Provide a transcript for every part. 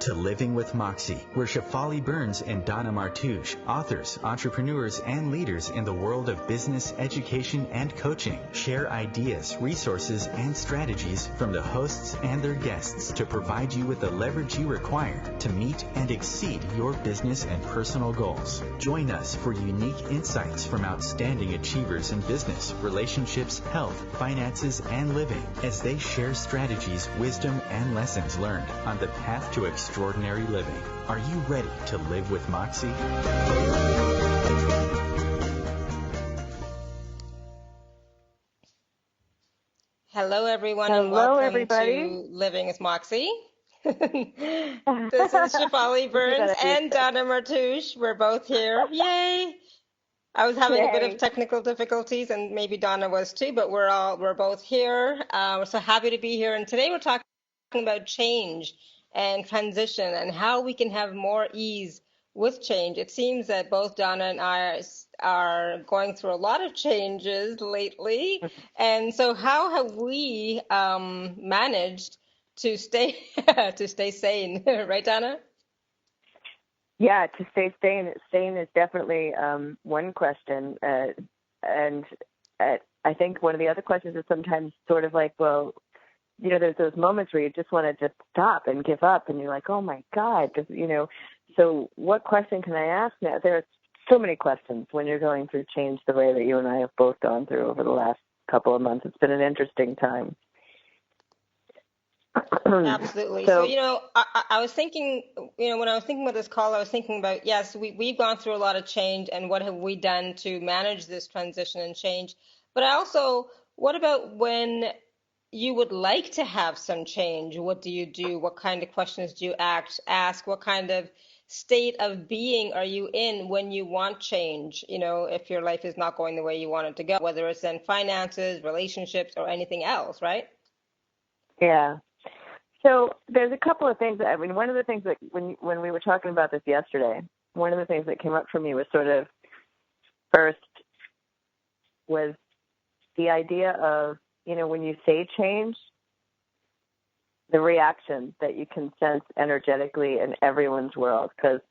to Living with Moxie, where Shafali Burns and Donna Martouche, authors, entrepreneurs, and leaders in the world of business, education, and coaching, share ideas, resources, and strategies from the hosts and their guests to provide you with the leverage you require to meet and exceed your business and personal goals. Join us for unique insights from outstanding achievers in business, relationships, health, finances, and living as they share strategies, wisdom, and lessons learned on the path to extraordinary living. Are you ready to live with Moxie? Hello, everyone, and Hello, welcome everybody. to Living with Moxie. This is Shafali Burns and Donna Martouche. We're both here. Yay! I was having a bit of Yay. technical difficulties, and maybe Donna was too, but we're both here. We're so happy to be here. And today we're talking about change and transition and how we can have more ease with change. It seems that both Donna and I are going through a lot of changes lately. And so how have we managed to stay to stay sane, right, Donna? Yeah, to stay sane is definitely one question. And I think one of the other questions is sometimes sort of like, well, you know, there's those moments where you just want to just stop and give up, and you're like, oh my God, you know. So what question can I ask now? There are so many questions when you're going through change the way that you and I have both gone through over the last couple of months. It's been an interesting time. Absolutely. So, you know, I was thinking, you know, when I was thinking about this call, I was thinking about, yes, we've gone through a lot of change, and what have we done to manage this transition and change? But I also, what about when you would like to have some change? What do you do? What kind of questions do you ask? What kind of state of being are you in when you want change? You know, if your life is not going the way you want it to go, whether it's in finances, relationships, or anything else, right? Yeah. So there's a couple of things. I mean, one of the things that when we were talking about this yesterday, one of the things that came up for me was sort of first was the idea of, you know, when you say change, the reaction that you can sense energetically in everyone's world. Because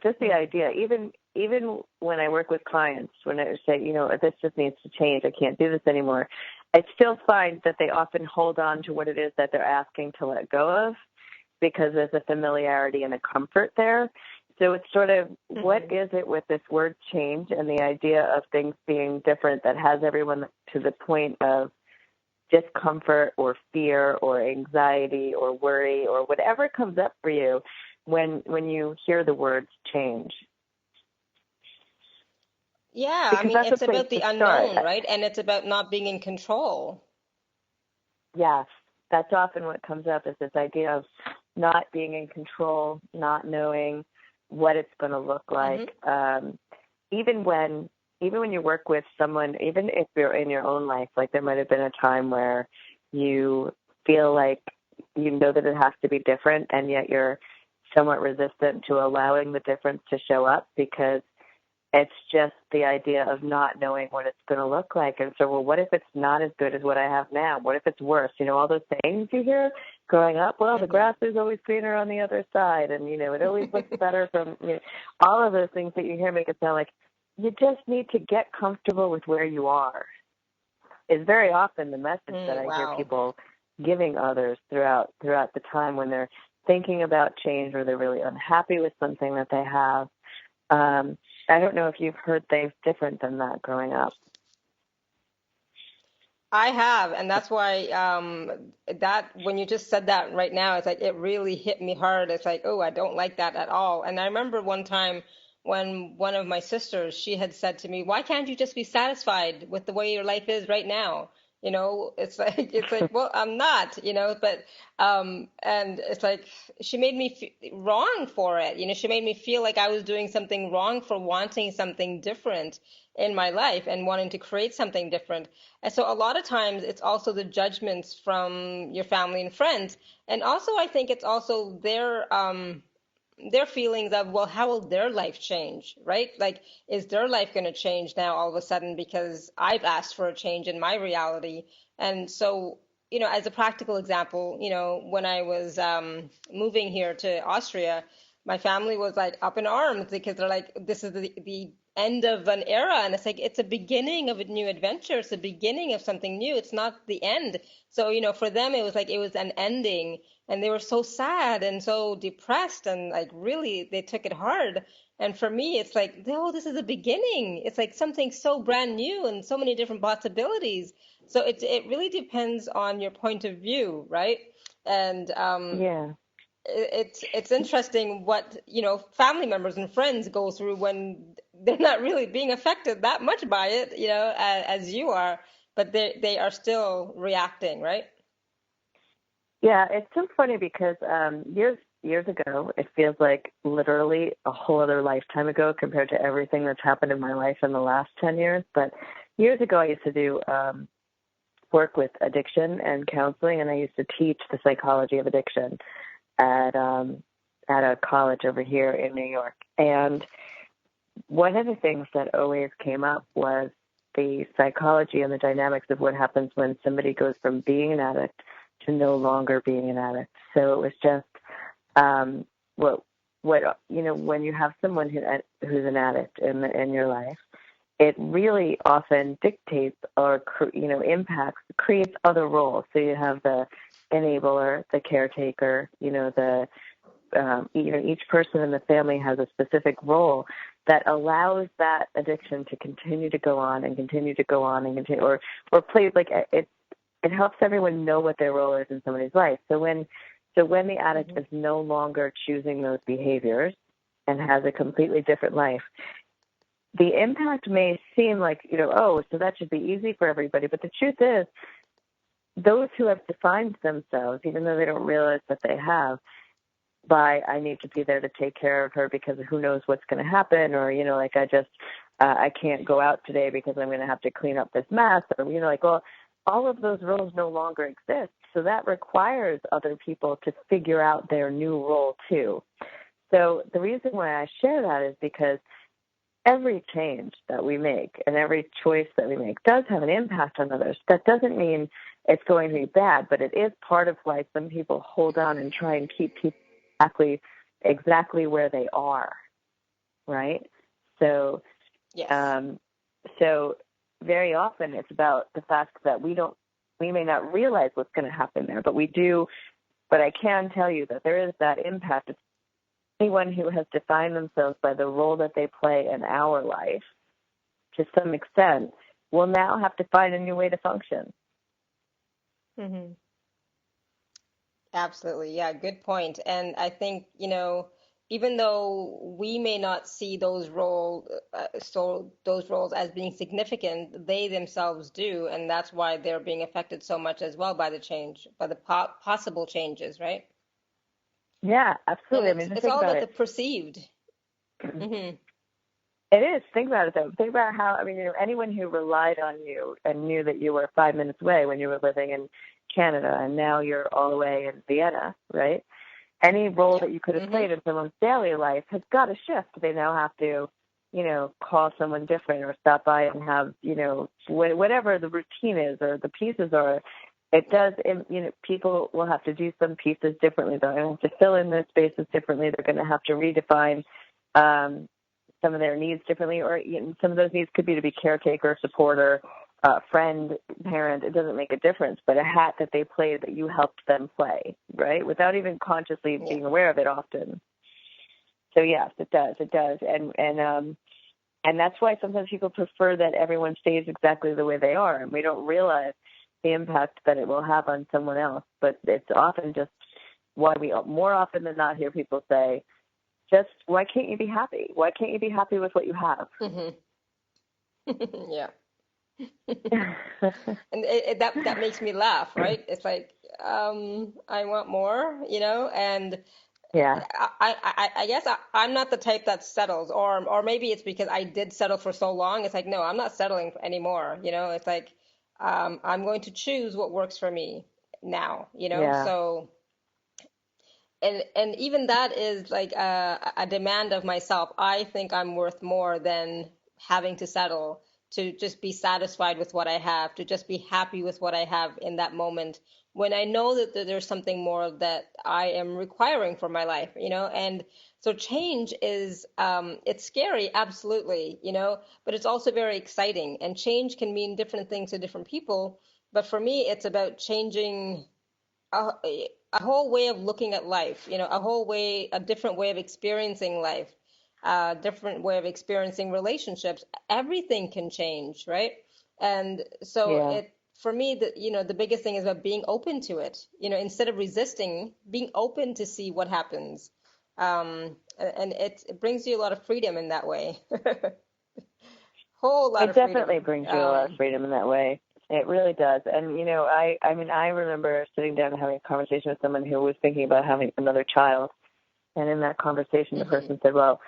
just the idea, even when I work with clients, when I say, you know, this just needs to change, I can't do this anymore, I still find that they often hold on to what it is that they're asking to let go of, because there's a familiarity and a comfort there. So it's sort of, what is it with this word change and the idea of things being different that has everyone to the point of discomfort or fear or anxiety or worry or whatever comes up for you when you hear the words change? Yeah, Because I mean, that's it's a place about the to unknown, start. right? And it's about not being in control. Yes, that's often what comes up, is this idea of not being in control, not knowing what it's going to look like. Even when you work with someone, even if you're in your own life, like there might have been a time where you feel like you know that it has to be different, and yet you're somewhat resistant to allowing the difference to show up, because it's just the idea of not knowing what it's going to look like. And so, well, what if it's not as good as what I have now? What if it's worse? You know, all those things you hear growing up, well, the grass is always greener on the other side. And, you know, it always looks better from, you know, all of those things that you hear make it sound like you just need to get comfortable with where you are, is very often the message that I hear people giving others throughout the time when they're thinking about change or they're really unhappy with something that they have. I don't know if you've heard things different than that growing up. I have, and that's why that when you just said that right now, it's like it really hit me hard. It's like, oh, I don't like that at all. And I remember one time when one of my sisters, she had said to me, "Why can't you just be satisfied with the way your life is right now?" You know, it's like, well, I'm not, you know, but and it's like she made me wrong for it. You know, she made me feel like I was doing something wrong for wanting something different in my life and wanting to create something different. And so a lot of times it's also the judgments from your family and friends. And also I think it's also their feelings of, well, how will their life change, right? Like, is their life going to change now all of a sudden because I've asked for a change in my reality? And so as a practical example, when I was moving here to Austria, my family was like up in arms because they're like, this is the end of an era. And it's like, it's a beginning of a new adventure. It's the beginning of something new. It's not the end. So, for them, it was like, it was an ending. And they were so sad and so depressed and like really they took it hard. And for me, it's like, no, this is a beginning. It's like something so brand new and so many different possibilities. So it really depends on your point of view, right? And Yeah. it's interesting what family members and friends go through when they're not really being affected that much by it, as you are, but they are still reacting, right? Yeah, it's so funny because years ago, it feels like literally a whole other lifetime ago compared to everything that's happened in my life in the last 10 years. But years ago, I used to do work with addiction and counseling, and I used to teach the psychology of addiction at a college over here in New York. And one of the things that always came up was the psychology and the dynamics of what happens when somebody goes from being an addict to no longer being an addict. So it was just what when you have someone who's an addict in your life, it really often dictates or impacts, creates other roles. So you have the enabler, the caretaker, each person in the family has a specific role that allows that addiction to continue to go on and continue to go on and continue, or plays like it. It helps everyone know what their role is in somebody's life. So when the addict is no longer choosing those behaviors and has a completely different life, the impact may seem like, so that should be easy for everybody. But the truth is, those who have defined themselves, even though they don't realize that they have, by I need to be there to take care of her because who knows what's going to happen, or I can't go out today because I'm going to have to clean up this mess, or all of those roles no longer exist. So that requires other people to figure out their new role too. So the reason why I share that is because every change that we make and every choice that we make does have an impact on others. That doesn't mean it's going to be bad, but it is part of why some people hold on and try and keep people exactly where they are, right? So, Yes. So very often it's about the fact that we may not realize what's going to happen there, but we do. But I can tell you that there is that impact. Anyone who has defined themselves by the role that they play in our life, to some extent, will now have to find a new way to function. Mm-hmm. Absolutely. Yeah, good point. And I think, even though we may not see those roles as being significant, they themselves do, and that's why they're being affected so much as well by the change, by the possible changes, right? Yeah, And absolutely. I mean, just it's think all about about it. the perceived. Mm-hmm. It is. Think about it, though. Think about how, anyone who relied on you and knew that you were 5 minutes away when you were living in Canada and now you're all the way in Vienna, right? Any role Yeah. that you could have Mm-hmm. played in someone's daily life has got to shift. They now have to, call someone different or stop by and have, whatever the routine is or the pieces are. It does, people will have to do some pieces differently. They're going to have to fill in those spaces differently. They're going to have to redefine some of their needs differently, or some of those needs could be to be caretaker, supporter, friend, parent. It doesn't make a difference, but a hat that they played that you helped them play, right? Without even consciously Yeah. being aware of it often. So yes, it does. It does. And that's why sometimes people prefer that everyone stays exactly the way they are, and we don't realize the impact that it will have on someone else. But it's often just why we more often than not hear people say, just why can't you be happy? Why can't you be happy with what you have? Mm-hmm. Yeah. And that makes me laugh, right? It's like, I want more, and Yeah. I guess I'm not the type that settles, or maybe it's because I did settle for so long. It's like, no, I'm not settling anymore. It's like, I'm going to choose what works for me now. Yeah. So, and even that is like a demand of myself. I think I'm worth more than having to settle. to just be satisfied with what I have, to just be happy with what I have in that moment, when I know that there's something more that I am requiring for my life, and so change is, it's scary, absolutely, but it's also very exciting. And change can mean different things to different people. But for me, it's about changing a, a whole way of looking at life, a different way of experiencing life, a different way of experiencing relationships. Everything can change, right? And so Yeah. for me, the biggest thing is about being open to it, instead of resisting, being open to see what happens. And it brings you a lot of freedom in that way. Whole lot It of freedom. definitely brings you a lot of freedom in that way. It really does. And, I remember sitting down and having a conversation with someone who was thinking about having another child. And in that conversation, the person said, well,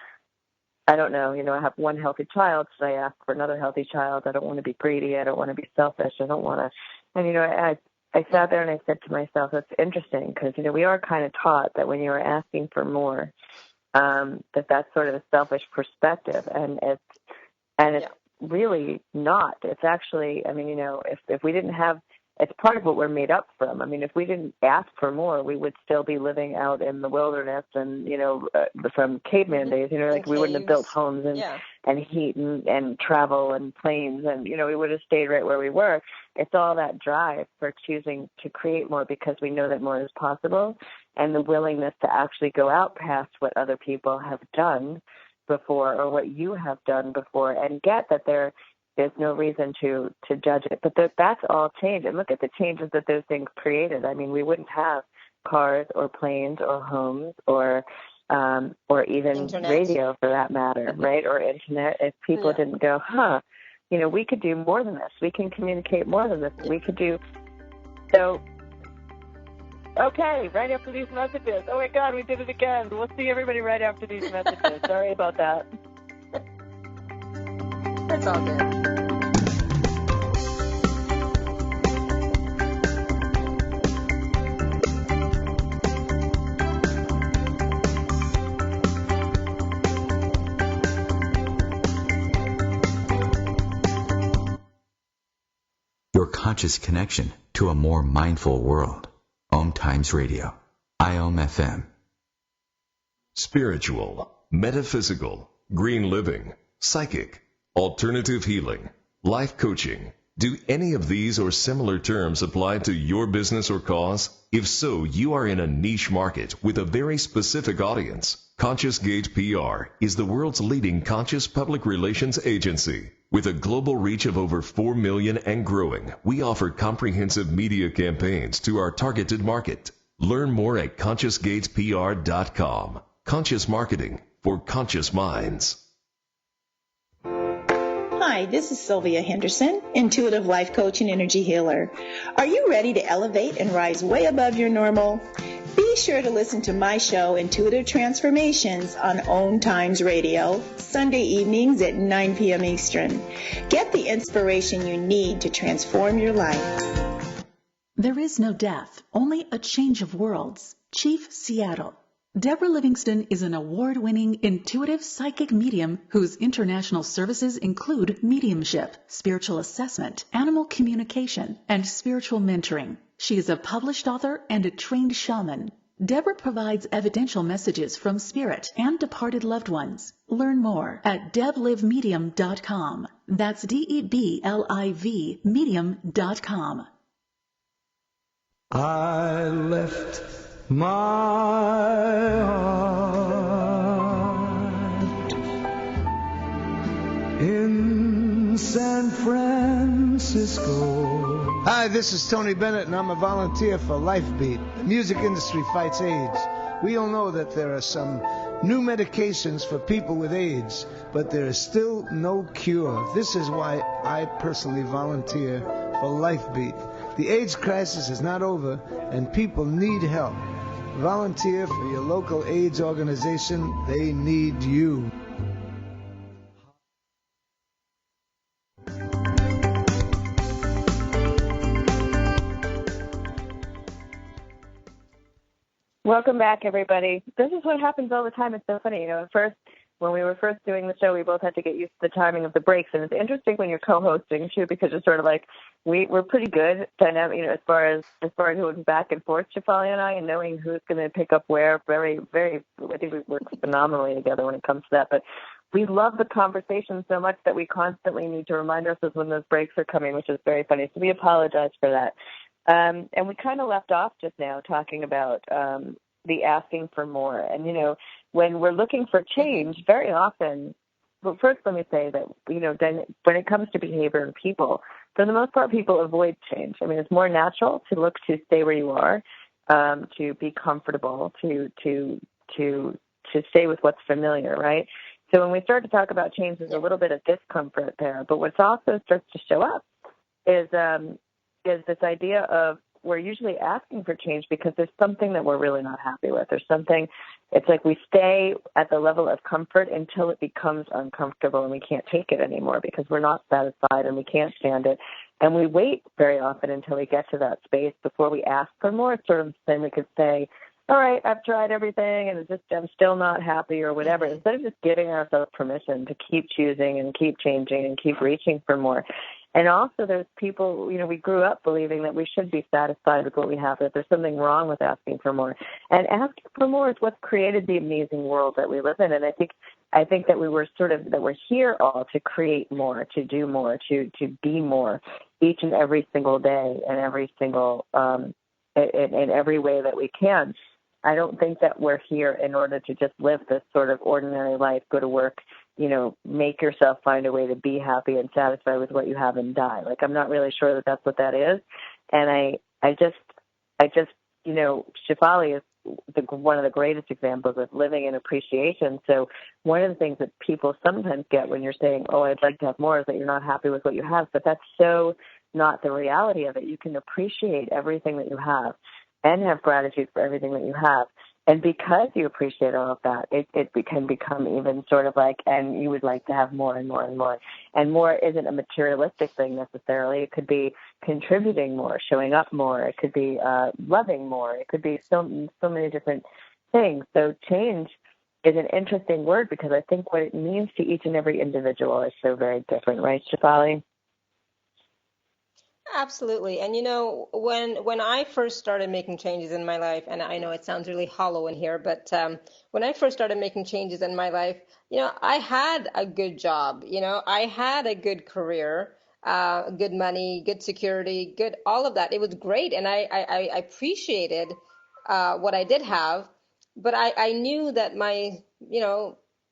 I don't know, I have one healthy child. Should I ask for another healthy child? I don't want to be greedy. I don't want to be selfish. I don't want to. And, I sat there and I said to myself, that's interesting because, we are kind of taught that when you are asking for more, that's sort of a selfish perspective. And it's really not. It's actually, if we didn't have, it's part of what we're made up from. If we didn't ask for more, we would still be living out in the wilderness and, from caveman days, like we wouldn't have built homes and heat and travel and planes and, we would have stayed right where we were. It's all that drive for choosing to create more because we know that more is possible, and the willingness to actually go out past what other people have done before or what you have done before and get that there's no reason to judge it. But that's all change. And look at the changes that those things created. We wouldn't have cars or planes or homes or even internet, radio for that matter, right? Or internet if people didn't go, we could do more than this. We can communicate more than this. We could do so. Okay, right after these messages. Oh, my God, we did it again. We'll see everybody right after these messages. Sorry about that. It's all good. Your conscious connection to a more mindful world. OMTimes Radio. IOM FM. Spiritual, metaphysical, green living, psychic, alternative healing, life coaching. Do any of these or similar terms apply to your business or cause? If so, you are in a niche market with a very specific audience. Conscious Gate PR is the world's leading conscious public relations agency. With a global reach of over 4 million and growing, we offer comprehensive media campaigns to our targeted market. Learn more at ConsciousGatesPR.com. Conscious marketing for conscious minds. Hi, this is Sylvia Henderson, intuitive life coach and energy healer. Are you ready to elevate and rise way above your normal? Be sure to listen to my show, Intuitive Transformations, on OMTimes Radio, Sunday evenings at 9 p.m. Eastern. Get the inspiration you need to transform your life. There is no death, only a change of worlds. Chief Seattle. Deborah Livingston is an award-winning intuitive psychic medium whose international services include mediumship, spiritual assessment, animal communication, and spiritual mentoring. She is a published author and a trained shaman. Deborah provides evidential messages from spirit and departed loved ones. Learn more at deblivemedium.com. That's DEBLIV medium.com. I left my heart in San Francisco. Hi, this is Tony Bennett, and I'm a volunteer for Lifebeat. The music industry fights AIDS. We all know that there are some new medications for people with AIDS, but there is still no cure. This is why I personally volunteer for Lifebeat. The AIDS crisis is not over, and people need help. Volunteer for your local AIDS organization. They need you. Welcome back, everybody. This is what happens all the time. It's so funny. At first, when we were first doing the show, we both had to get used to the timing of the breaks. And it's interesting when you're co-hosting too, because it's sort of like we're pretty good dynamic, as far as going back and forth, Shefali and I, and knowing who's going to pick up where. Very, very, I think we work phenomenally together when it comes to that. But we love the conversation so much that we constantly need to remind ourselves when those breaks are coming, which is very funny. So we apologize for that. And we kind of left off just now talking about the asking for more. And, when we're looking for change, very often, well, first let me say that, when it comes to behavior and people, for the most part, people avoid change. I mean, it's more natural to look to stay where you are, to be comfortable, to stay with what's familiar, right? So when we start to talk about change, there's a little bit of discomfort there. But what's also starts to show up is this idea of we're usually asking for change because there's something that we're really not happy with. There's something, it's like we stay at the level of comfort until it becomes uncomfortable and we can't take it anymore because we're not satisfied and we can't stand it. And we wait very often until we get to that space before we ask for more. It's sort of then we could say, all right, I've tried everything and I'm still not happy or whatever. Instead of just giving ourselves permission to keep choosing and keep changing and keep reaching for more. And also there's people, we grew up believing that we should be satisfied with what we have, that there's something wrong with asking for more. And asking for more is what's created the amazing world that we live in. And I think that we're here all to create more, to do more, to be more each and every single day and every single, in every way that we can. I don't think that we're here in order to just live this sort of ordinary life, go to work, make yourself find a way to be happy and satisfied with what you have and die. Like, I'm not really sure that that's what that is. And I just, Shefali is one of the greatest examples of living in appreciation. So one of the things that people sometimes get when you're saying, oh, I'd like to have more, is that you're not happy with what you have. But that's so not the reality of it. You can appreciate everything that you have and have gratitude for everything that you have. And because you appreciate all of that, it can become even sort of like, and you would like to have more and more and more. And more isn't a materialistic thing necessarily. It could be contributing more, showing up more. It could be loving more. It could be so many different things. So change is an interesting word because I think what it means to each and every individual is so very different, right, Shefali? Absolutely. And when I first started making changes in my life, and I know it sounds really hollow in here, but when I first started making changes in my life, I had a good job, I had a good career, good money, good security, good, all of that. It was great. And I appreciated what I did have, but I knew that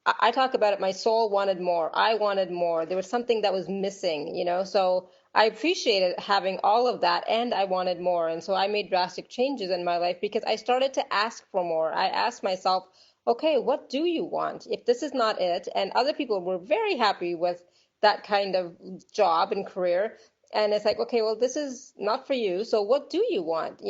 I talk about it, my soul wanted more. I wanted more. There was something that was missing, so I appreciated having all of that and I wanted more. And so I made drastic changes in my life because I started to ask for more. I asked myself, okay, what do you want? If this is not it, and other people were very happy with that kind of job and career. And it's like, okay, well, this is not for you. So what do you want?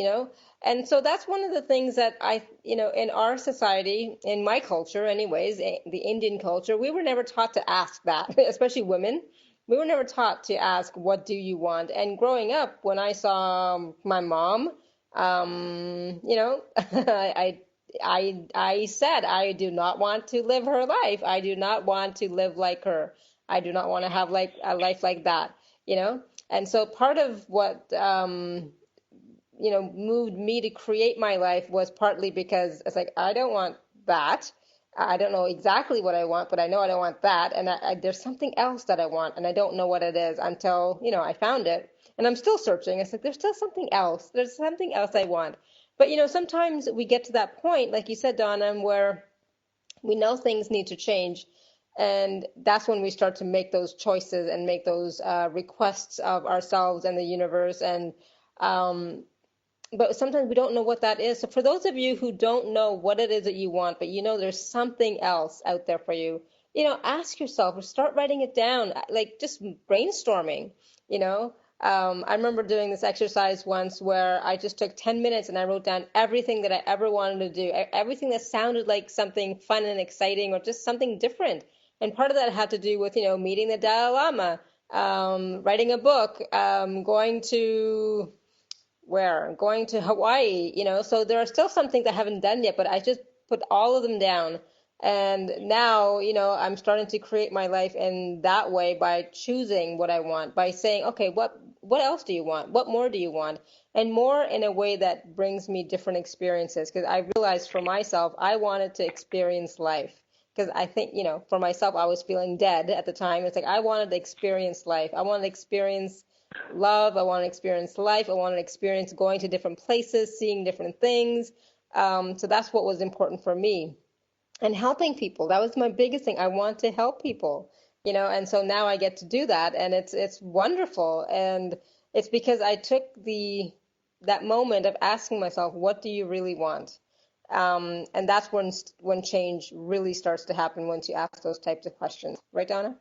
And so that's one of the things that in our society, in my culture anyways, the Indian culture, we were never taught to ask that, especially women. We were never taught to ask, what do you want? And growing up, when I saw my mom, I said, I do not want to live her life. I do not want to live like her. I do not want to have like a life like that, And so part of what, moved me to create my life was partly because it's like, I don't want that. I don't know exactly what I want, but I know I don't want that. And there's something else that I want, and I don't know what it is until, I found it. And I'm still searching. It's like, there's still something else. There's something else I want. But, sometimes we get to that point, like you said, Donna, where we know things need to change. And that's when we start to make those choices and make those requests of ourselves and the universe. And but sometimes we don't know what that is. So for those of you who don't know what it is that you want, but there's something else out there for you, ask yourself or start writing it down, like just brainstorming, I remember doing this exercise once where I just took 10 minutes and I wrote down everything that I ever wanted to do, everything that sounded like something fun and exciting or just something different. And part of that had to do with, meeting the Dalai Lama, writing a book, going to Hawaii, so there are still some things I haven't done yet, but I just put all of them down. And now, I'm starting to create my life in that way by choosing what I want, by saying, okay, what else do you want? What more do you want? And more in a way that brings me different experiences. Because I realized for myself, I wanted to experience life. Because I think, for myself, I was feeling dead at the time. It's like I wanted to experience life. I wanted to experience love. I wanted to experience life. I wanted to experience going to different places, seeing different things. So that's what was important for me, and helping people. That was my biggest thing. I want to help people, and so now I get to do that, and it's wonderful. And it's because I took that moment of asking myself, what do you really want? And that's when change really starts to happen, once you ask those types of questions. Right, Donna?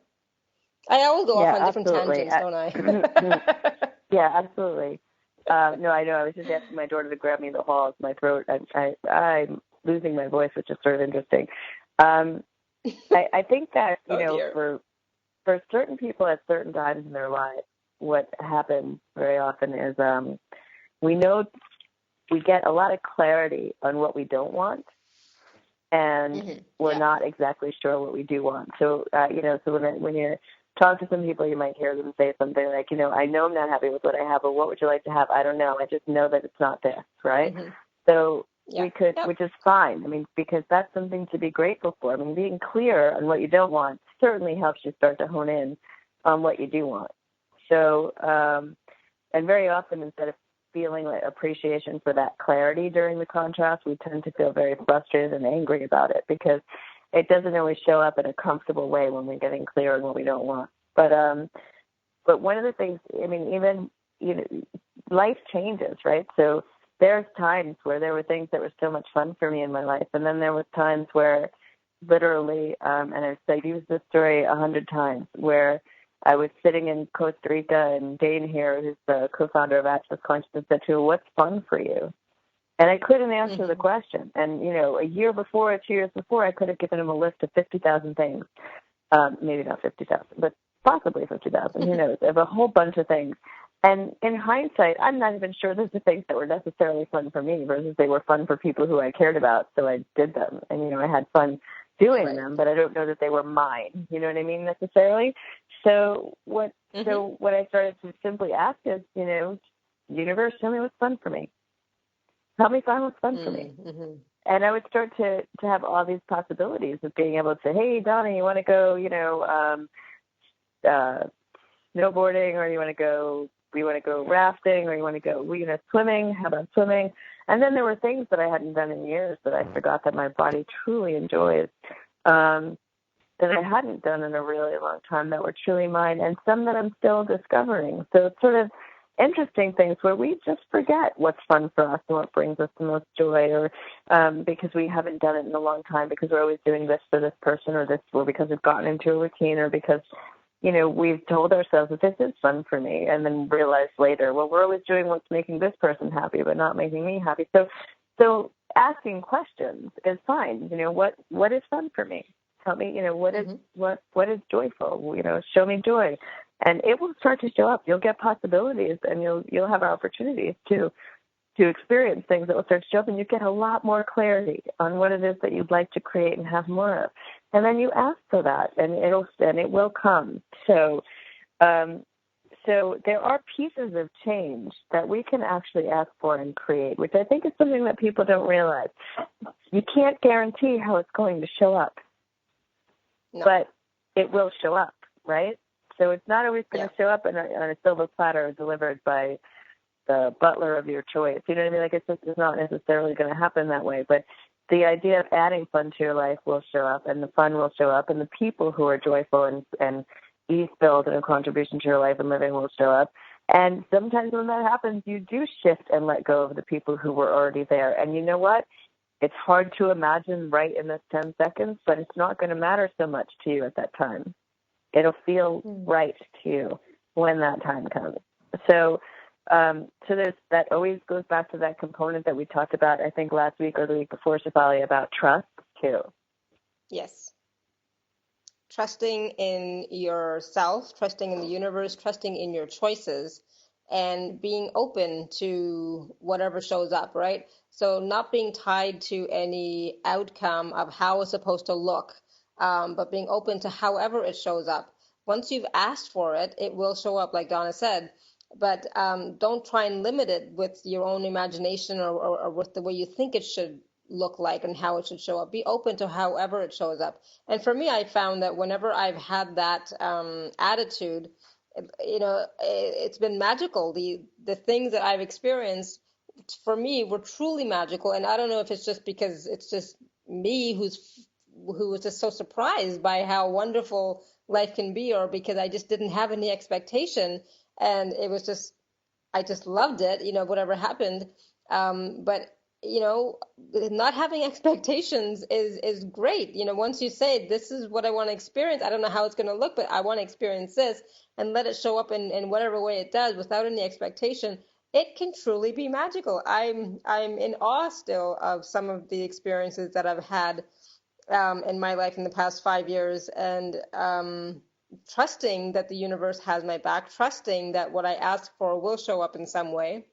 I always go off Yeah, on different absolutely. tangents, don't I? Yeah, absolutely. No, I know. I was just asking my daughter to grab me in the hall. My throat. I'm losing my voice, which is sort of interesting. I think that Oh dear. for certain people at certain times in their lives, what happens very often is we know we get a lot of clarity on what we don't want, and we're not exactly sure what we do want. So so when you talk to some people, you might hear them say something like, I know I'm not happy with what I have, or what would you like to have? I don't know. I just know that it's not this, right? So we could, which is fine. I mean, because that's something to be grateful for. I mean, being clear on what you don't want certainly helps you start to hone in on what you do want. So, and very often, instead of feeling like appreciation for that clarity during the contrast, we tend to feel very frustrated and angry about it, because it doesn't always show up in a comfortable way when we're getting clear on what we don't want. But one of the things, I mean, even life changes, right? So there's times where there were things that were so much fun for me in my life, and then there was times where literally, and I've used this story 100 times, where I was sitting in Costa Rica, and Dane here, who's the co-founder of Access Consciousness, said to me, "What's fun for you?" And I couldn't answer the question. And, a year before, 2 years before, I could have given him a list of 50,000 things. Maybe not 50,000, but possibly 50,000, who knows, of a whole bunch of things. And in hindsight, I'm not even sure those are things that were necessarily fun for me versus they were fun for people who I cared about, so I did them. And, I had fun doing them, but I don't know that they were mine, you know what I mean, necessarily. So what I started to simply ask is, universe, tell me what's fun for me. Help me find what's fun for me. And I would start to have all these possibilities of being able to say, hey, Donna, you want to go, snowboarding, or you want to go rafting, or you want to go, swimming? How about swimming? And then there were things that I hadn't done in years that I forgot that my body truly enjoys, that I hadn't done in a really long time, that were truly mine, and some that I'm still discovering. So it's sort of interesting things where we just forget what's fun for us and what brings us the most joy, or because we haven't done it in a long time, because we're always doing this for this person, or this, or because we've gotten into a routine, or because we've told ourselves that this is fun for me, and then realize later, well, we're always doing what's making this person happy but not making me happy. So asking questions is fine. What is fun for me? Tell me, what is joyful? Show me joy. And it will start to show up. You'll get possibilities, and you'll have opportunities to experience things that will start to show up, and you get a lot more clarity on what it is that you'd like to create and have more of. And then you ask for that, and it will come. So there are pieces of change that we can actually ask for and create, which I think is something that people don't realize. You can't guarantee how it's going to show up, but it will show up, right? So it's not always going to show up on a silver platter delivered by the butler of your choice. You know what I mean? Like, it's not necessarily going to happen that way. But the idea of adding fun to your life will show up, and the fun will show up, and the people who are joyful and ease-filled and a contribution to your life and living will show up. And sometimes when that happens, you do shift and let go of the people who were already there. And you know what? It's hard to imagine right in this 10 seconds, but it's not going to matter so much to you at that time. It'll feel right to you when that time comes. So there's that always goes back to that component that we talked about, I think last week or the week before, Shefali, about trust too. Yes. Trusting in yourself, trusting in the universe, trusting in your choices, and being open to whatever shows up, right? So not being tied to any outcome of how it's supposed to look, but being open to however it shows up. Once you've asked for it, it will show up, like Donna said. But don't try and limit it with your own imagination or with the way you think it should look like and how it should show up. Be open to however it shows up. And for me, I found that whenever I've had that attitude, it's been magical. The things that I've experienced for me were truly magical. And I don't know if it's just because it's just me who was just so surprised by how wonderful life can be, or because I just didn't have any expectation, and it was just, I just loved it, whatever happened. But not having expectations is great. Once you say, this is what I want to experience, I don't know how it's going to look, but I want to experience this, and let it show up in whatever way it does without any expectation, it can truly be magical. I'm in awe still of some of the experiences that I've had in my life in the past 5 years, and trusting that the universe has my back, trusting that what I ask for will show up in some way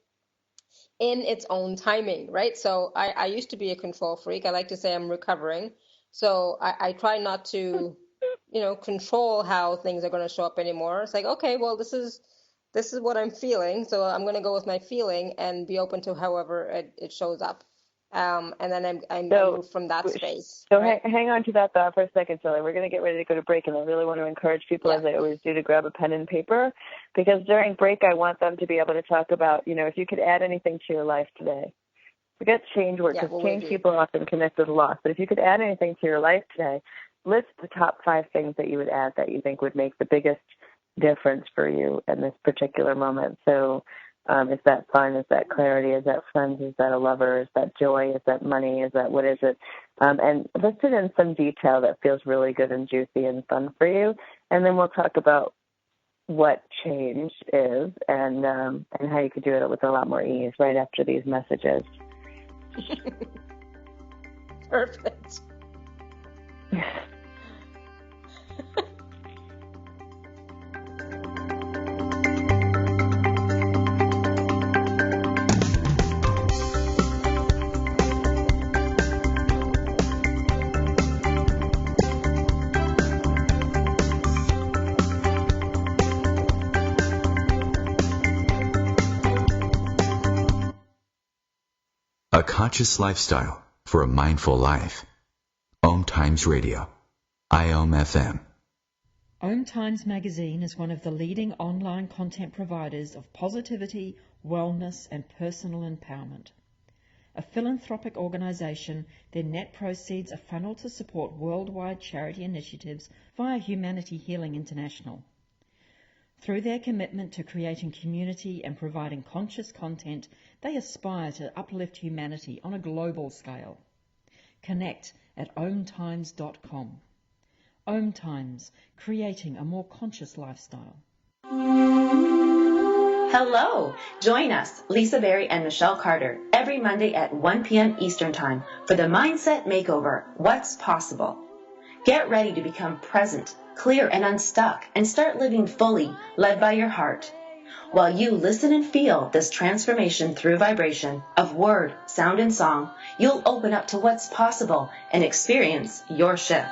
in its own timing, right? So I used to be a control freak. I like to say I'm recovering. So I try not to, control how things are going to show up anymore. It's like, okay, well, this is what I'm feeling. So I'm going to go with my feeling and be open to however it shows up. And then I move from that space. So right? hang on to that thought for a second, Sally. We're going to get ready to go to break, and I really want to encourage people, as I always do, to grab a pen and paper, because during break I want them to be able to talk about, if you could add anything to your life today. Forget change work, because change people often connect with loss. But if you could add anything to your life today, list the top 5 things that you would add that you think would make the biggest difference for you in this particular moment. So is that fun? Is that clarity? Is that friends? Is that a lover? Is that joy? Is that money? Is that, what is it? And list it in some detail that feels really good and juicy and fun for you. And then we'll talk about what change is and how you could do it with a lot more ease right after these messages. Perfect. A conscious lifestyle for a mindful life. OMTimes Radio. IOM FM. OMTimes magazine is one of the leading online content providers of positivity, wellness, and personal empowerment. A philanthropic organization, their net proceeds are funneled to support worldwide charity initiatives via Humanity Healing International. Through their commitment to creating community and providing conscious content, they aspire to uplift humanity on a global scale. Connect at omtimes.com. OMTimes, creating a more conscious lifestyle. Hello! Join us, Lisa Berry and Michelle Carter, every Monday at 1 p.m. Eastern Time for the Mindset Makeover, What's Possible. Get ready to become present, clear, and unstuck, and start living fully, led by your heart. While you listen and feel this transformation through vibration of word, sound, and song, you'll open up to what's possible and experience your shift.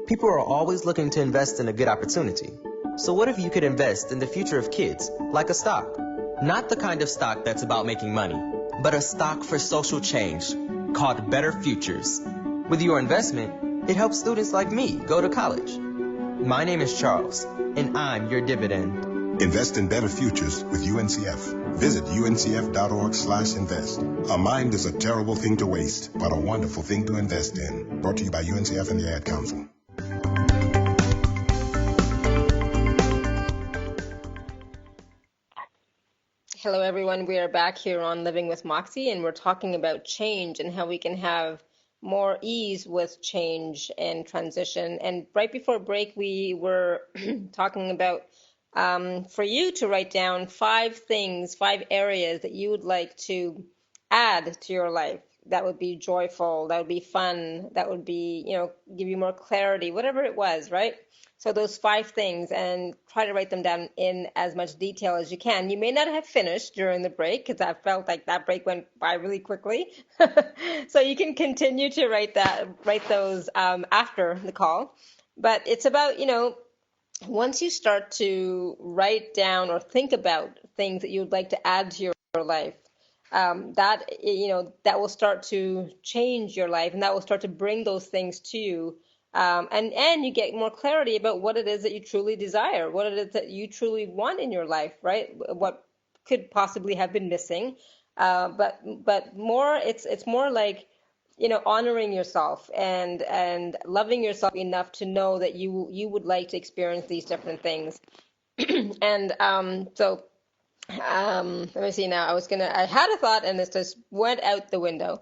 People are always looking to invest in a good opportunity. So what if you could invest in the future of kids, like a stock? Not the kind of stock that's about making money, but a stock for social change called Better Futures. With your investment, it helps students like me go to college. My name is Charles, and I'm your dividend. Invest in better futures with UNCF. Visit uncf.org/invest. A mind is a terrible thing to waste, but a wonderful thing to invest in. Brought to you by UNCF and the Ad Council. Hello, everyone. We are back here on Living with Moxie, and we're talking about change and how we can have more ease with change and transition. And right before break, we were talking about for you to write down 5 things, 5 areas that you would like to add to your life. joyful, that would be fun, that would be, give you more clarity, whatever it was, right? So those 5 things, and try to write them down in as much detail as you can. You may not have finished during the break, because I felt like that break went by really quickly. So you can continue to write those after the call. But it's about, once you start to write down or think about things that you would like to add to your life, that will start to change your life, and that will start to bring those things to you. And you get more clarity about what it is that you truly desire, what it is that you truly want in your life, right? What could possibly have been missing. But more, it's more like, honoring yourself and loving yourself enough to know that you would like to experience these different things. And let me see now. I had a thought and it just went out the window.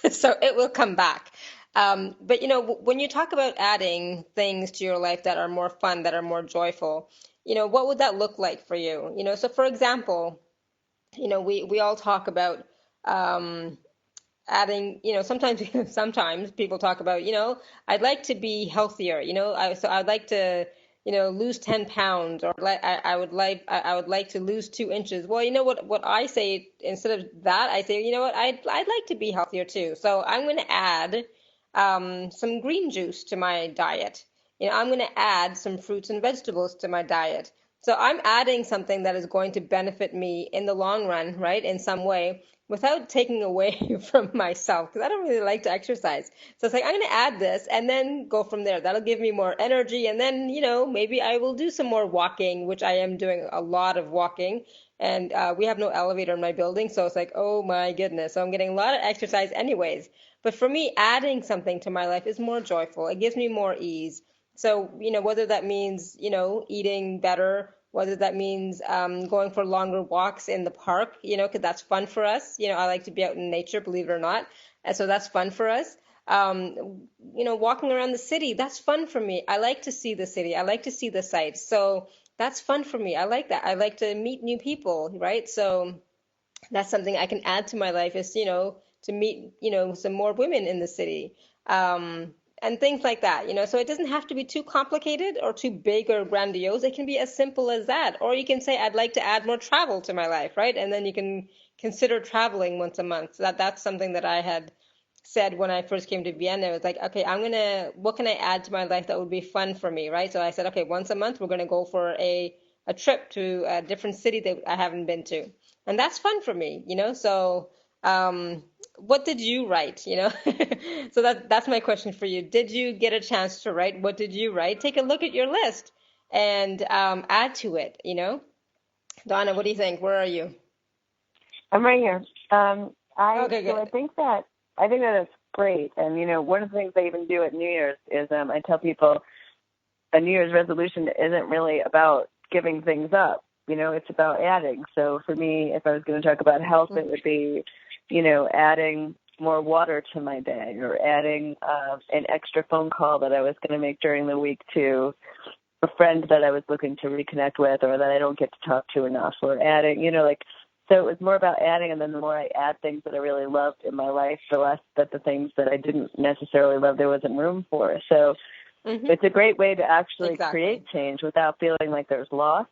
So it will come back. But when you talk about adding things to your life that are more fun, that are more joyful, what would that look like for you? So for example, we all talk about adding, sometimes people talk about, I'd like to be healthier, so I'd like to, lose 10 pounds, or I would like to lose 2 inches. Well, what I say, instead of that, I say, what, I'd like to be healthier too. So I'm going to add some green juice to my diet. I'm going to add some fruits and vegetables to my diet. So I'm adding something that is going to benefit me in the long run, right, in some way, without taking away from myself, because I don't really like to exercise. So it's like, I'm going to add this and then go from there. That'll give me more energy. And then, maybe I will do some more walking, which I am doing a lot of walking. And we have no elevator in my building. So it's like, oh my goodness. So I'm getting a lot of exercise anyways. But for me, adding something to my life is more joyful. It gives me more ease. So, whether that means, eating better, whether that means going for longer walks in the park, because that's fun for us. I like to be out in nature, believe it or not. And so that's fun for us. Walking around the city, that's fun for me. I like to see the city. I like to see the sights. So that's fun for me. I like that. I like to meet new people, right? So that's something I can add to my life is, to meet, some more women in the city. And things like that, so it doesn't have to be too complicated or too big or grandiose. It can be as simple as that. Or you can say, I'd like to add more travel to my life, right? And then you can consider traveling once a month. So that's something that I had said when I first came to Vienna. It was like, okay, what can I add to my life that would be fun for me, right? So I said, okay, once a month, we're going to go for a trip to a different city that I haven't been to. And that's fun for me, so, what did you write, So that's my question for you. Did you get a chance to write? What did you write? Take a look at your list and add to it, Donna, what do you think? Where are you? I'm right here. Okay, good. So I think that it's great. And, one of the things I even do at New Year's is I tell people a New Year's resolution isn't really about giving things up. It's about adding. So for me, if I was going to talk about health, it would be, adding more water to my day, or adding an extra phone call that I was going to make during the week to a friend that I was looking to reconnect with, or that I don't get to talk to enough, or adding, so it was more about adding. And then the more I add things that I really loved in my life, the less that the things that I didn't necessarily love, there wasn't room for. So it's a great way to actually create change without feeling like there's loss.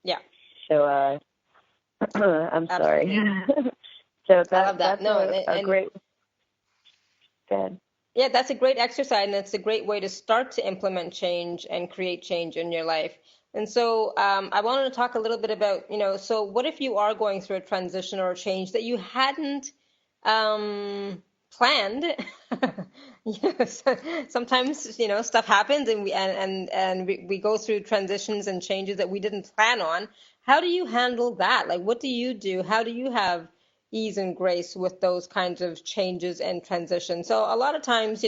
Yeah. So I'm sorry. So I love that. That's a great. Good. Yeah, that's a great exercise, and it's a great way to start to implement change and create change in your life. And so I wanted to talk a little bit about, so what if you are going through a transition or a change that you hadn't planned? Sometimes, stuff happens, and we go through transitions and changes that we didn't plan on. How do you handle that? Like, what do you do? How do you have ease and grace with those kinds of changes and transitions? So a lot of times,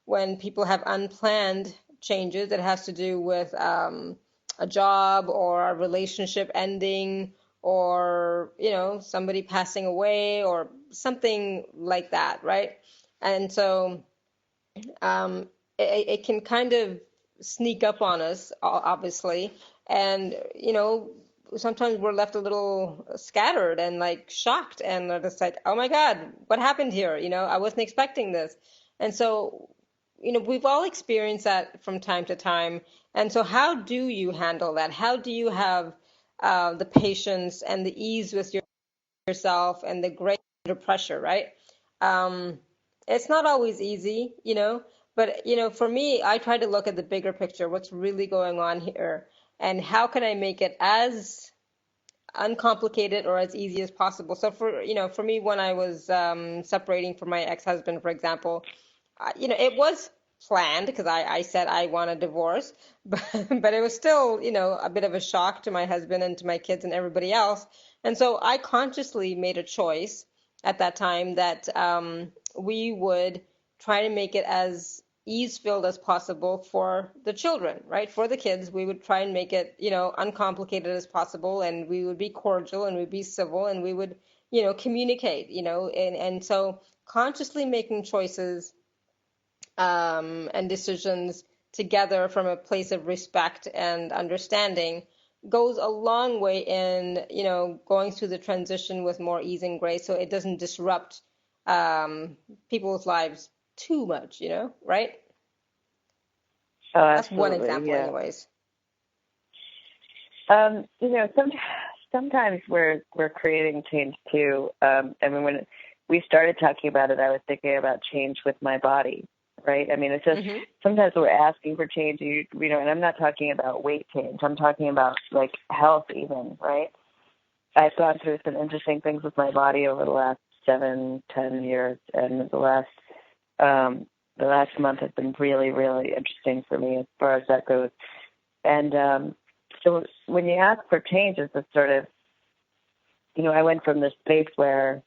when people have unplanned changes, it has to do with a job or a relationship ending, or, somebody passing away or something like that, right? And so it can kind of sneak up on us, obviously. And, sometimes we're left a little scattered and like shocked and just like, oh my God, what happened here? I wasn't expecting this. And so, we've all experienced that from time to time. And so how do you handle that? How do you have the patience and the ease with yourself and the grace under pressure, right? It's not always easy, but for me, I try to look at the bigger picture, what's really going on here, and how can I make it as uncomplicated or as easy as possible. So for me, when I was separating from my ex-husband, for example, it was planned because I said I want a divorce, but it was still, a bit of a shock to my husband and to my kids and everybody else. And so I consciously made a choice at that time that we would try to make it as ease-filled as possible for the children, right? For the kids, we would try and make it, uncomplicated as possible, and we would be cordial and we'd be civil and we would, communicate, and so consciously making choices and decisions together from a place of respect and understanding goes a long way in, going through the transition with more ease and grace, so it doesn't disrupt people's lives too much, right? Oh, That's one example, yeah. anyways. Sometimes we're creating change too. When we started talking about it, I was thinking about change with my body, right? It's just sometimes we're asking for change, and I'm not talking about weight change. I'm talking about like health even, right? I've gone through some interesting things with my body over the last 7-10 years, and the last month has been really, really interesting for me as far as that goes. And so when you ask for change, it's a sort of, I went from this space where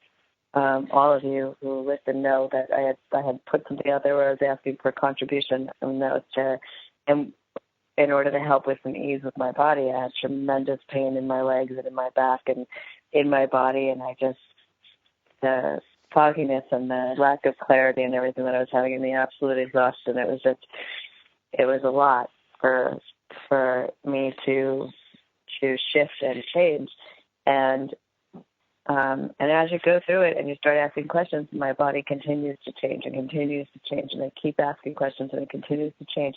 all of you who listen know that I had put something out there where I was asking for a contribution, and that was and in order to help with some ease with my body, I had tremendous pain in my legs and in my back and in my body, and I just, the fogginess and the lack of clarity and everything that I was having, and the absolute exhaustion, it was a lot for me to shift and change. And as you go through it and you start asking questions, my body continues to change and continues to change, and I keep asking questions and it continues to change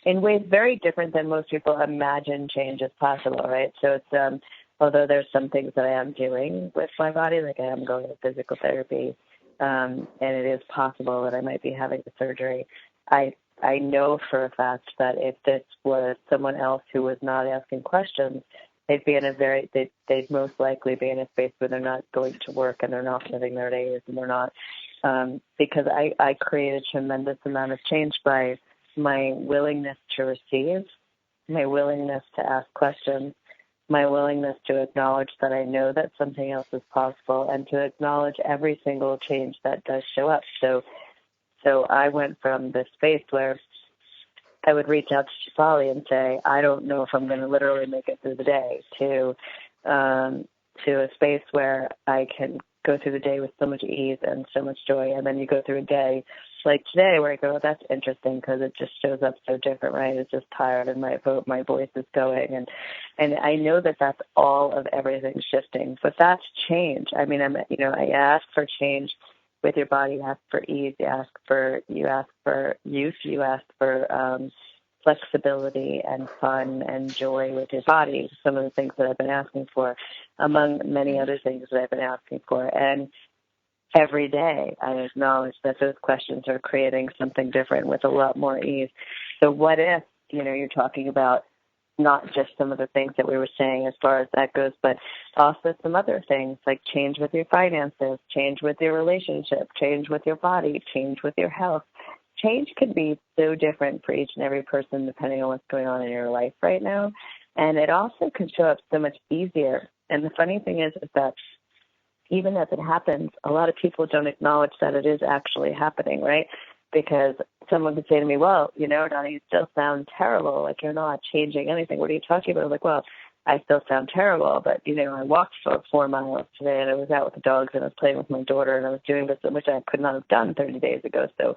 in ways very different than most people imagine change is possible, right? So it's although there's some things that I am doing with my body, like I am going to physical therapy, and it is possible that I might be having a surgery, I know for a fact that if this was someone else who was not asking questions, they'd most likely be in a space where they're not going to work and they're not living their days, and they're not, because I create a tremendous amount of change by my willingness to receive, my willingness to ask questions, my willingness to acknowledge that I know that something else is possible, and to acknowledge every single change that does show up. So I went from this space where I would reach out to Shefali and say, I don't know if I'm going to literally make it through the day, to a space where I can go through the day with so much ease and so much joy. And then you go through a day like today where I go, that's interesting because it just shows up so different, right? It's just tired and my voice is going. And I know that that's all of everything shifting, but that's change. I ask for change with your body. You ask for ease, you ask for youth, you ask for flexibility and fun and joy with your body, some of the things that I've been asking for, among many other things that I've been asking for. And every day I acknowledge that those questions are creating something different with a lot more ease. So what if, you're talking about not just some of the things that we were saying as far as that goes, but also some other things like change with your finances, change with your relationship, change with your body, change with your health. Change can be so different for each and every person depending on what's going on in your life right now. And it also can show up so much easier. And the funny thing is that even as it happens, a lot of people don't acknowledge that it is actually happening, right? Because someone could say to me, well, Donna, you still sound terrible. Like you're not changing anything. What are you talking about? I'm like, well, I still sound terrible, but, I walked for 4 miles today and I was out with the dogs and I was playing with my daughter and I was doing this, which I could not have done 30 days ago. So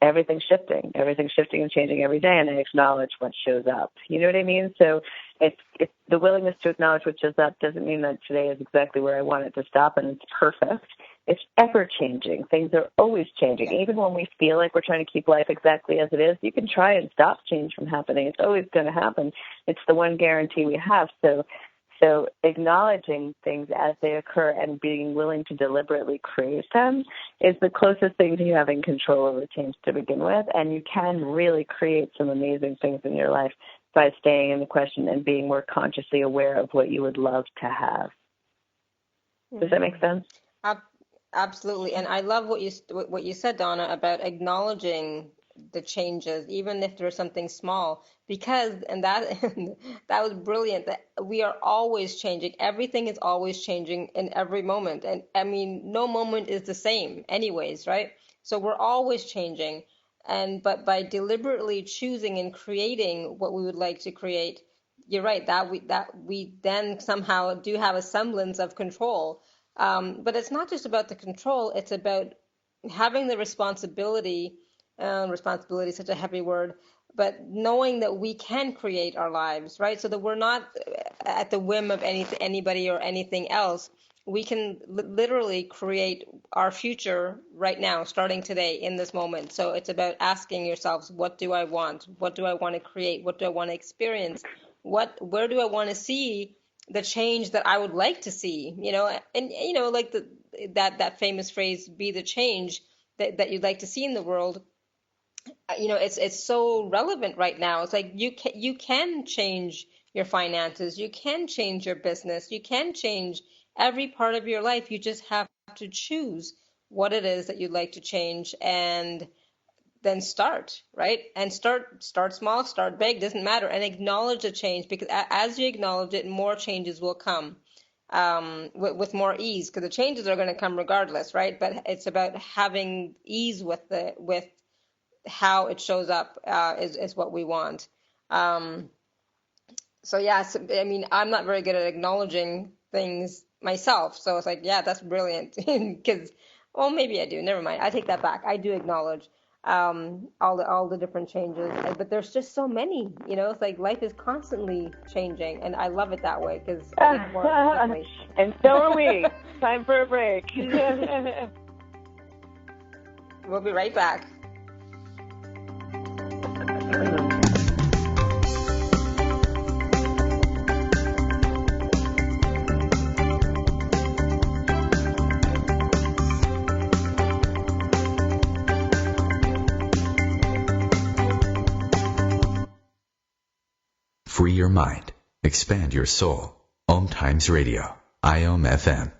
Everything's shifting and changing every day, and I acknowledge what shows up. You know what I mean? So it's the willingness to acknowledge what shows up doesn't mean that today is exactly where I want it to stop and it's perfect. It's ever changing. Things are always changing. Even when we feel like we're trying to keep life exactly as it is, you can try and stop change from happening. It's always going to happen. It's the one guarantee we have. So acknowledging things as they occur and being willing to deliberately create them is the closest thing to you having control over change to begin with. And you can really create some amazing things in your life by staying in the question and being more consciously aware of what you would love to have. Does that make sense? Absolutely. And I love what you said, Donna, about acknowledging the changes, even if there's something small, because, and that that was brilliant, that we are always changing. Everything is always changing in every moment. And I mean, no moment is the same anyways, right? So we're always changing. But by deliberately choosing and creating what we would like to create, you're right, that we then somehow do have a semblance of control. But it's not just about the control, it's about having the responsibility. Responsibility is such a heavy word, but knowing that we can create our lives, right? So that we're not at the whim of anybody or anything else. We can literally create our future right now, starting today in this moment. So it's about asking yourselves, what do I want? What do I want to create? What do I want to experience? Where do I want to see the change that I would like to see? And like that famous phrase, be the change that you'd like to see in the world. It's so relevant right now. It's like you can change your finances, you can change your business, you can change every part of your life. You just have to choose what it is that you'd like to change, and then start, right? And start small, start big, doesn't matter, and acknowledge the change, because as you acknowledge it, more changes will come with more ease, because the changes are going to come regardless, right? But it's about having ease with how it shows up is what we want. So I mean, I'm not very good at acknowledging things myself. So it's like, yeah, that's brilliant. Because, well, maybe I do. Never mind. I take that back. I do acknowledge all the different changes, but there's just so many. It's like life is constantly changing, and I love it that way because and so are we. Time for a break. We'll be right back. Free your mind. Expand your soul. OMTimes Radio. IOM FM.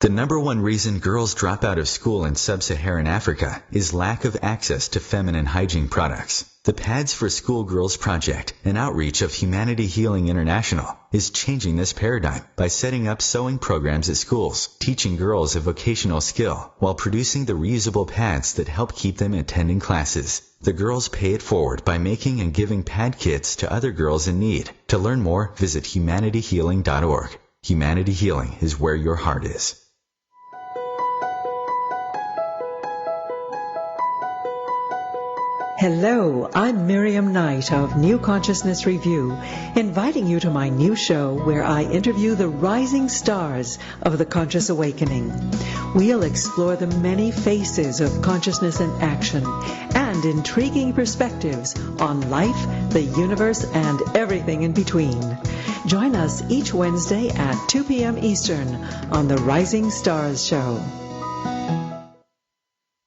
The number one reason girls drop out of school in sub-Saharan Africa is lack of access to feminine hygiene products. The Pads for Schoolgirls Project, an outreach of Humanity Healing International, is changing this paradigm by setting up sewing programs at schools, teaching girls a vocational skill, while producing the reusable pads that help keep them attending classes. The girls pay it forward by making and giving pad kits to other girls in need. To learn more, visit humanityhealing.org. Humanity Healing is where your heart is. Hello, I'm Miriam Knight of New Consciousness Review, inviting you to my new show where I interview the rising stars of the conscious awakening. We'll explore the many faces of consciousness in action and intriguing perspectives on life, the universe, and everything in between. Join us each Wednesday at 2 p.m. Eastern on the Rising Stars Show.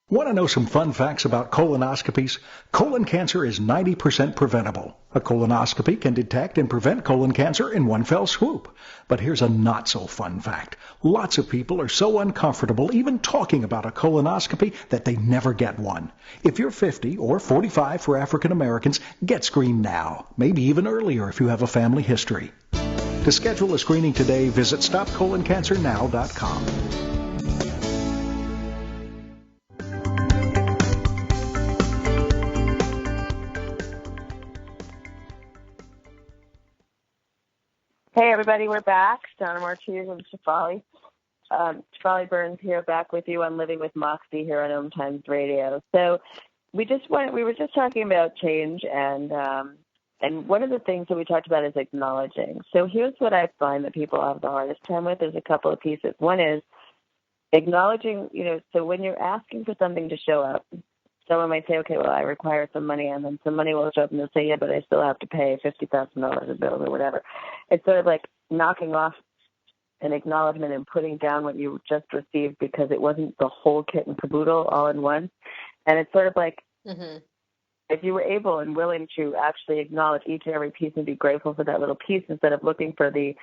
Want to know some fun facts about colonoscopies? Colon cancer is 90% preventable. A colonoscopy can detect and prevent colon cancer in one fell swoop. But here's a not-so-fun fact. Lots of people are so uncomfortable even talking about a colonoscopy that they never get one. If you're 50 or 45 for African Americans, get screened now. Maybe even earlier if you have a family history. To schedule a screening today, visit StopColonCancerNow.com. Hey, everybody, we're back. Donna Martinez and Shefali. Shefali Burns here, back with you on Living with Moxie here on OMTimes Radio. So we were just talking about change, and one of the things that we talked about is acknowledging. So here's what I find that people have the hardest time with. There's a couple of pieces. One is acknowledging, so when you're asking for something to show up, someone might say, okay, well, I require some money, and then some money will show up, and they'll say, yeah, but I still have to pay $50,000 a bill or whatever. It's sort of like knocking off an acknowledgement and putting down what you just received because it wasn't the whole kit and caboodle all in one. And it's sort of like, if you were able and willing to actually acknowledge each and every piece and be grateful for that little piece instead of looking for the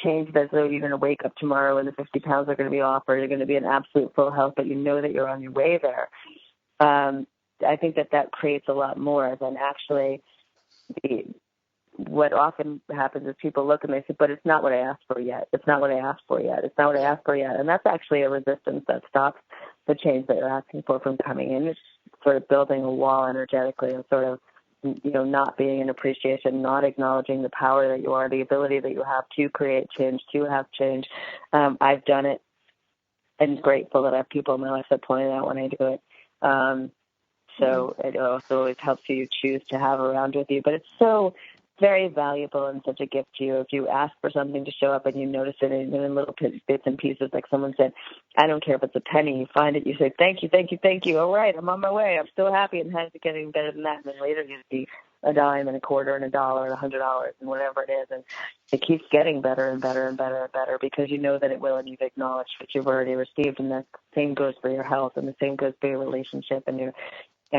change that's so you're going to wake up tomorrow and the 50 pounds are going to be off, or you're going to be in absolute full health, but you know that you're on your way there. I think that creates a lot more than actually what often happens is people look and they say, but it's not what I asked for yet. It's not what I asked for yet. It's not what I asked for yet. And that's actually a resistance that stops the change that you're asking for from coming in. It's sort of building a wall energetically and sort of, not being in appreciation, not acknowledging the power that you are, the ability that you have to create change, to have change. I've done it and grateful that I have people in my life that point it out when I do it. So it also always helps you choose to have around with you. But it's so very valuable and such a gift to you if you ask for something to show up and you notice it in little bits and pieces. Like someone said, I don't care if it's a penny. You find it, you say, thank you, thank you, thank you. All right, I'm on my way. I'm so happy. And how's it getting better than that? And then later you see a dime and a quarter and $1 and $100 and whatever it is. And it keeps getting better and better and better and better because you know that it will and you've acknowledged what you've already received. And the same goes for your health and the same goes for your relationship and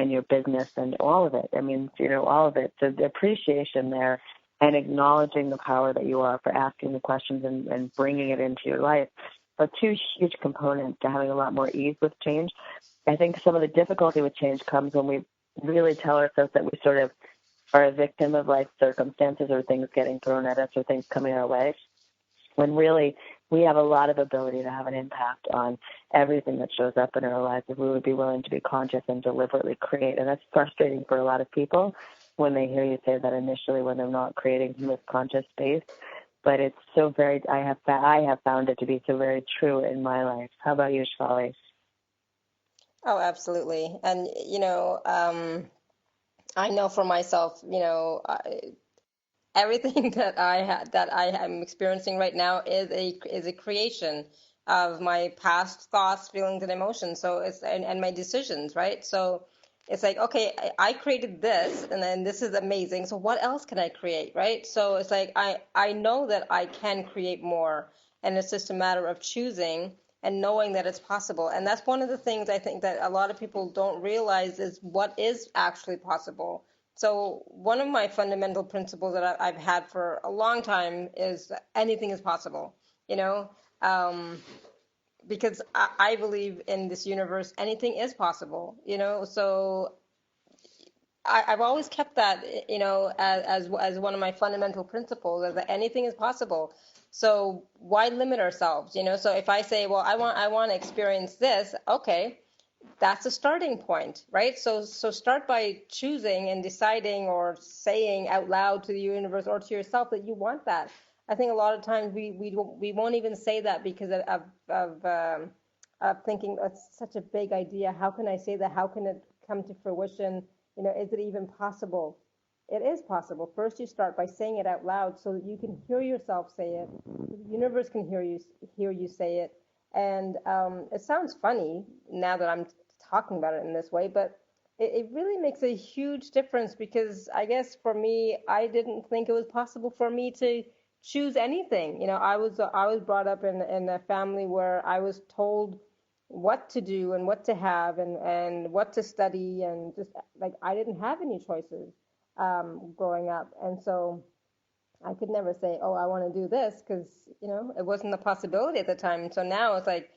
your business and all of it. I mean, all of it. So the appreciation there and acknowledging the power that you are for asking the questions and bringing it into your life are two huge components to having a lot more ease with change. I think some of the difficulty with change comes when we really tell ourselves that we sort of are a victim of life circumstances or things getting thrown at us or things coming our way, when really we have a lot of ability to have an impact on everything that shows up in our lives if we would be willing to be conscious and deliberately create. And that's frustrating for a lot of people when they hear you say that initially when they're not creating from this conscious space. But it's so very, I have found it to be so very true in my life. How about you, Shefali? Oh, absolutely. And, I know for myself, everything that I am experiencing right now is a creation of my past thoughts, feelings, and emotions. So it's and my decisions, right? So it's like, okay, I created this, and then this is amazing. So what else can I create, right? So it's like I know that I can create more, and it's just a matter of choosing and knowing that it's possible. And that's one of the things I think that a lot of people don't realize is what is actually possible. So one of my fundamental principles that I've had for a long time is anything is possible, because I believe in this universe, anything is possible, so I've always kept that, as one of my fundamental principles, is that anything is possible. So why limit ourselves, So if I say, well, I want to experience this, okay, that's a starting point, right? So start by choosing and deciding or saying out loud to the universe or to yourself that you want that. I think a lot of times we won't even say that because of thinking it's such a big idea. How can I say that? How can it come to fruition? Is it even possible? It is possible. First, you start by saying it out loud so that you can hear yourself say it. The universe can hear you say it. And it sounds funny now that I'm talking about it in this way, but it really makes a huge difference because I guess for me, I didn't think it was possible for me to choose anything. I was brought up in a family where I was told what to do and what to have and what to study, and just like I didn't have any choices growing up. And so I could never say, oh, I want to do this because, it wasn't a possibility at the time. So now it's like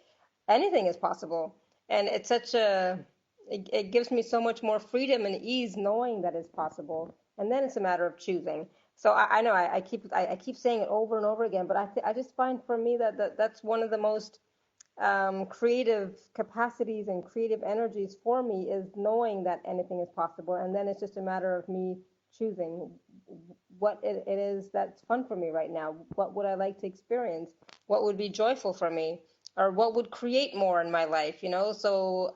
anything is possible. And it's it gives me so much more freedom and ease knowing that it's possible. And then it's a matter of choosing. So I know I keep saying it over and over again, but I just find for me that's one of the most creative capacities and creative energies for me is knowing that anything is possible. And then it's just a matter of me choosing what it is that's fun for me right now. What would I like to experience? What would be joyful for me? or what would create more in my life, so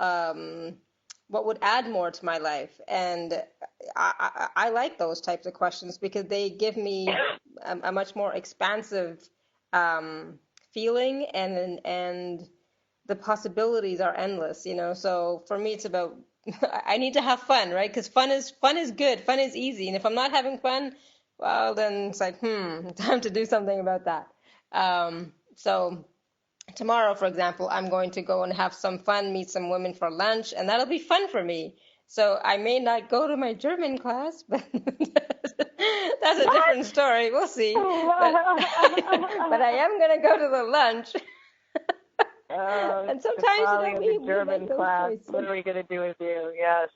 what would add more to my life? And I like those types of questions because they give me a much more expansive feeling, and the possibilities are endless, so for me it's about I need to have fun, right? Because fun is good, fun is easy, and if I'm not having fun, well, then it's like time to do something about that. So tomorrow, for example, I'm going to go and have some fun, meet some women for lunch, and that'll be fun for me. So I may not go to my German class, but that's a different story. We'll see. But I am going to go to the lunch. And sometimes, the German class. What are we going to do with you? Yes.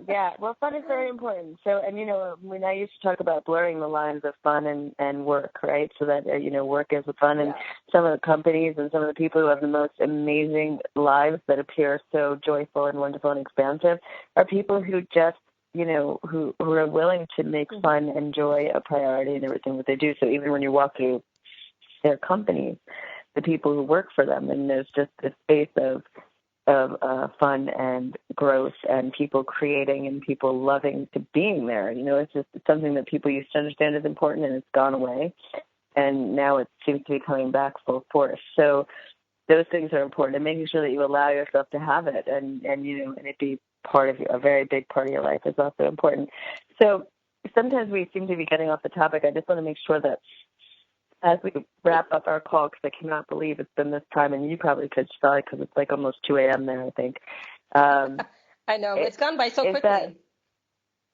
Yeah, well, fun is very important. So, and when I used to talk about blurring the lines of fun and work, right? So that, work is fun. And some of the companies and some of the people who have the most amazing lives that appear so joyful and wonderful and expansive are people who just, who are willing to make fun and joy a priority in everything that they do. So even when you walk through their companies, the people who work for them, and there's just this space of fun and growth and people creating and people loving to being there. It's just something that people used to understand is important, and it's gone away. And now it seems to be coming back full force. So those things are important, and making sure that you allow yourself to have it and it be part of a very big part of your life is also important. So sometimes we seem to be getting off the topic. I just want to make sure that as we wrap up our call, because I cannot believe it's been this time, and you probably could, Shelley, because it's like almost 2 a.m. there, I think. I know. It's gone by so quickly.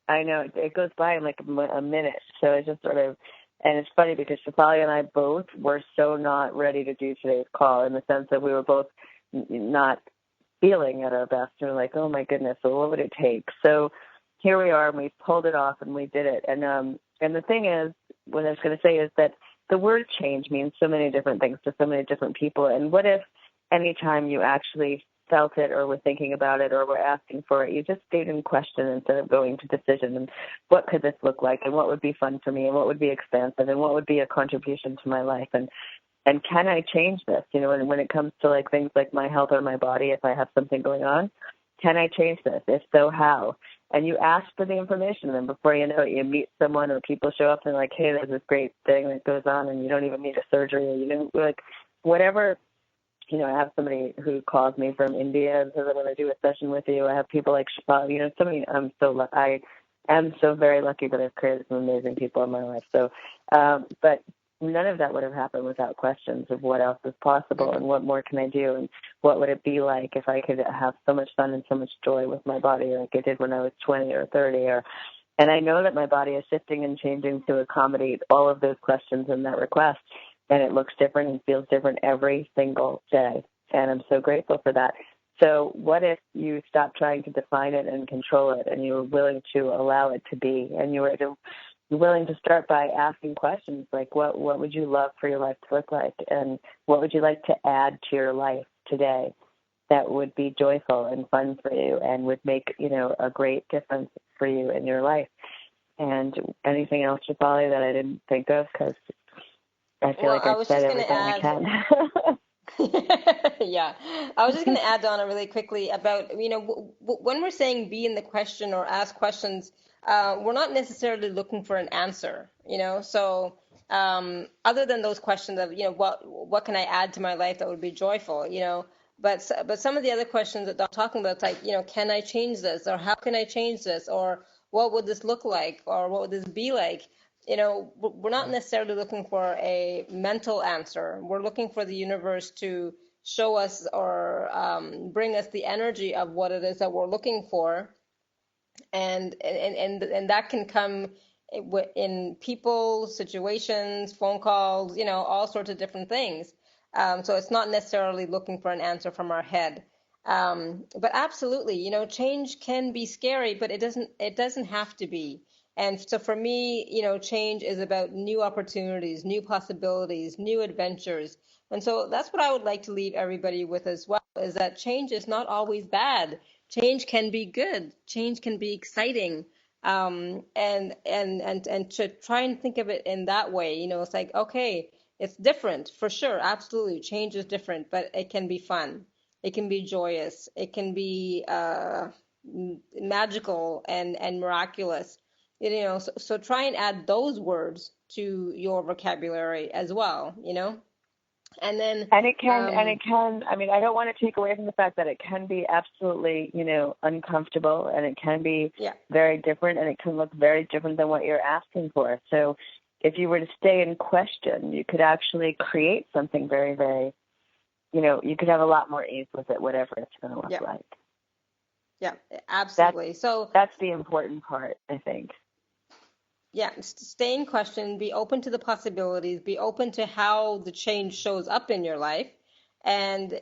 I know. It goes by in like a minute. So it's just sort of, and it's funny because Shefali and I both were so not ready to do today's call, in the sense that we were both not feeling at our best. And we're like, oh, my goodness, so what would it take? So here we are, and we pulled it off, and we did it. And the thing is, what I was going to say is that the word change means so many different things to so many different people. And what if anytime you actually felt it or were thinking about it or were asking for it, you just stayed in question instead of going to decision? And what could this look like? And what would be fun for me? And what would be expansive? And what would be a contribution to my life? And can I change this? When it comes to like things like my health or my body, if I have something going on, can I change this? If so, how? And you ask for the information, and then before you know it, you meet someone or people show up and they're like, hey, there's this great thing that goes on, and you don't even need a surgery, or you don't, like, whatever. I have somebody who calls me from India and says, I want to do a session with you. I have people like Shefali, I am so very lucky that I've created some amazing people in my life. So, but none of that would have happened without questions of what else is possible and what more can I do, and what would it be like if I could have so much fun and so much joy with my body like I did when I was 20 or 30. And I know that my body is shifting and changing to accommodate all of those questions and that request, and it looks different and feels different every single day, and I'm so grateful for that. So what if you stopped trying to define it and control it, and you were willing to allow it to be, and you were willing to start by asking questions like, what would you love for your life to look like? And what would you like to add to your life today that would be joyful and fun for you and would make, a great difference for you in your life? And anything else, Shefali, that I didn't think of? Because I feel like I said everything I can. Yeah, I was just going to add, Donna, really quickly about, when we're saying be in the question or ask questions, we're not necessarily looking for an answer, so other than those questions of, what can I add to my life that would be joyful, but some of the other questions that I'm talking about, like, can I change this, or how can I change this, or what would this look like, or what would this be like? We're not necessarily looking for a mental answer. We're looking for the universe to show us or bring us the energy of what it is that we're looking for. And that can come in people, situations, phone calls, all sorts of different things. So it's not necessarily looking for an answer from our head. But absolutely, change can be scary, but it doesn't have to be. And so for me, change is about new opportunities, new possibilities, new adventures. And so that's what I would like to leave everybody with as well, is that change is not always bad. Change can be good. Change can be exciting. And to try and think of it in that way, it's like, okay, It's different for sure. Absolutely. Change is different, but it can be fun. It can be joyous. It can be magical and miraculous. So try and add those words to your vocabulary as well, And then it can, I mean, I don't want to take away from the fact that it can be absolutely, uncomfortable, and it can be very different, and it can look very different than what you're asking for. So if you were to stay in question, you could actually create something very, very, you could have a lot more ease with it, whatever it's going to look like. Yeah, absolutely. That's the important part, I think. Yeah, stay in question, be open to the possibilities, be open to how the change shows up in your life, and,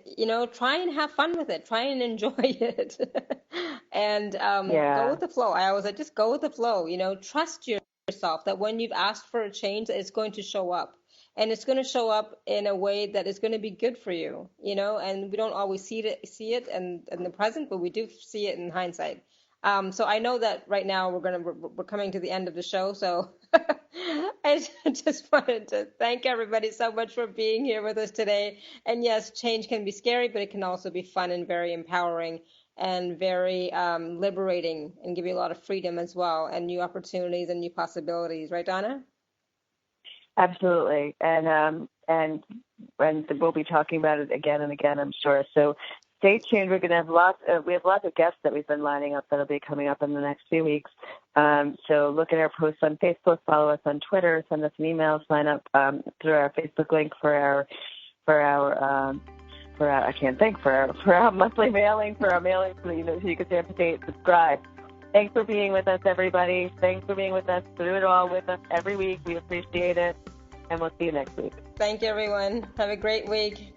try and have fun with it. Try and enjoy it. And go with the flow. I always say, just go with the flow. Trust yourself that when you've asked for a change, it's going to show up. And it's going to show up in a way that is going to be good for you, and we don't always see it in the present, but we do see it in hindsight. So I know that right now we're coming to the end of the show. So I just wanted to thank everybody so much for being here with us today. And yes, change can be scary, but it can also be fun and very empowering and very liberating, and give you a lot of freedom as well, and new opportunities and new possibilities. Right, Donna? Absolutely. And we'll be talking about it again and again, I'm sure. So stay tuned. We're going to have lots of guests that we've been lining up that'll be coming up in the next few weeks. So look at our posts on Facebook, follow us on Twitter, send us an email, sign up through our Facebook link for our monthly mailing, for our mailing, so you can stay up to date, subscribe. Thanks for being with us, everybody. Thanks for being with us through it all with us every week. We appreciate it, and we'll see you next week. Thank you, everyone. Have a great week.